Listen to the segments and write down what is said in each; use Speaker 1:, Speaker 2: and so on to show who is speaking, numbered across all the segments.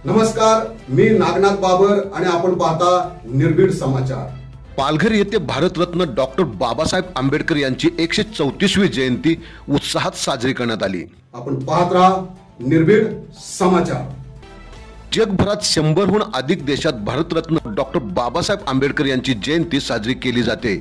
Speaker 1: नमस्कार, मी नागनाथ बाबर आणि आपण पाहता निर्भीड समाचार।
Speaker 2: पालघर येथे भारतरत्न डॉक्टर बाबासाहेब आंबेडकर यांची 134वी जयंती उत्साहात साजरी करण्यात आली।
Speaker 1: आपण पाहत राहा निर्भीड समाचार।
Speaker 2: जगभरात 100हून अधिक देशात भारतरत्न डॉक्टर बाबासाहेब आंबेडकर यांची जयंती साजरी केली जाते।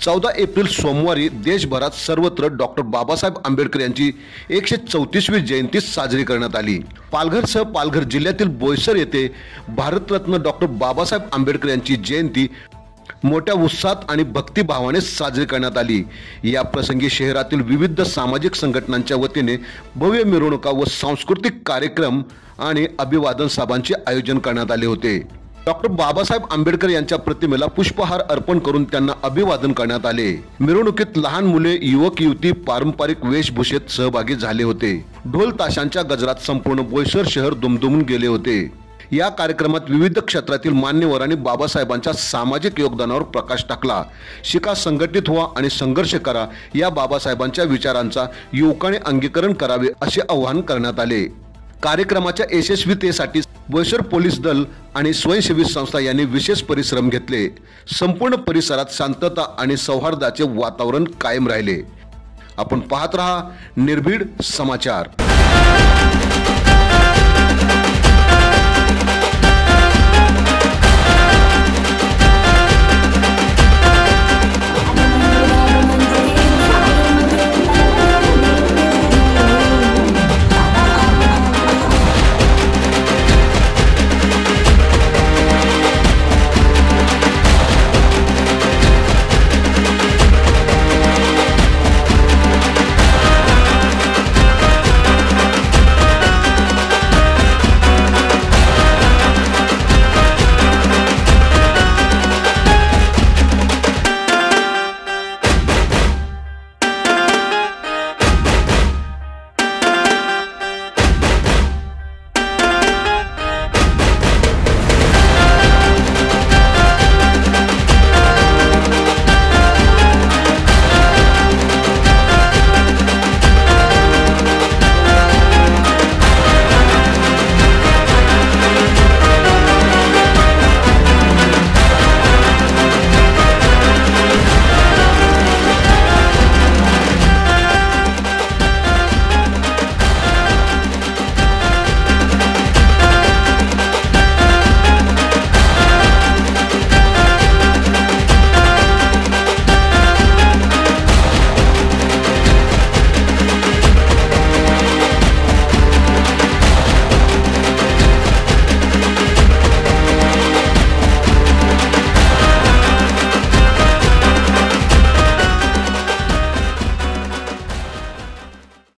Speaker 2: 14 एप्रिल सोमवारी देशभरात सर्वत्र डॉक्टर बाबासाहेब आंबेडकर यांची 134वी जयंती साजरी करण्यात आली। पालघरसह पालघर जिल्ह्यातील बोईसर येथे भारतरत्न डॉक्टर बाबासाहेब आंबेडकर यांची जयंती मोठ्या उत्साहात आणि भक्तिभावाने साजरी करण्यात आली। या प्रसंगी शहरातील विविध सामाजिक संघटनांच्या वतीने भव्य मिरवणुका व सांस्कृतिक कार्यक्रम आणि अभिवादन सभांचे आयोजन करण्यात आले होते। डॉक्टर बाबासाहेब आंबेडकर यांच्या प्रतिमेला पुष्पहार अर्पण करून त्यांना अभिवादन करण्यात आले। मिरवणुकीत लहान मुले, युवक युवती पारंपरिक वेशभूषेत सहभागी झाले होते। ढोल ताशांच्या गजरात संपूर्ण बोईसर शहर दुमदुमून गेले होते। या कार्यक्रमात विविध क्षेत्रातील मान्यवरांनी बाबासाहेबांच्या सामाजिक योगदानावर प्रकाश टाकला। शिका, संघटित व्हा आणि संघर्ष करा या बाबासाहेबांच्या विचारांचा युवकांनी अंगीकरण करावे असे आवाहन करण्यात आले। कार्यक्रमाच्या यशस्वीतेसाठी बोईसर पोलीस दल आणि स्वयंसेवी संस्था यांनी विशेष परिश्रम घेतले। संपूर्ण परिसरात शांतता आणि सौहार्दाचे वातावरण कायम राहिले। आपण पाहत रहा निर्भीड समाचार।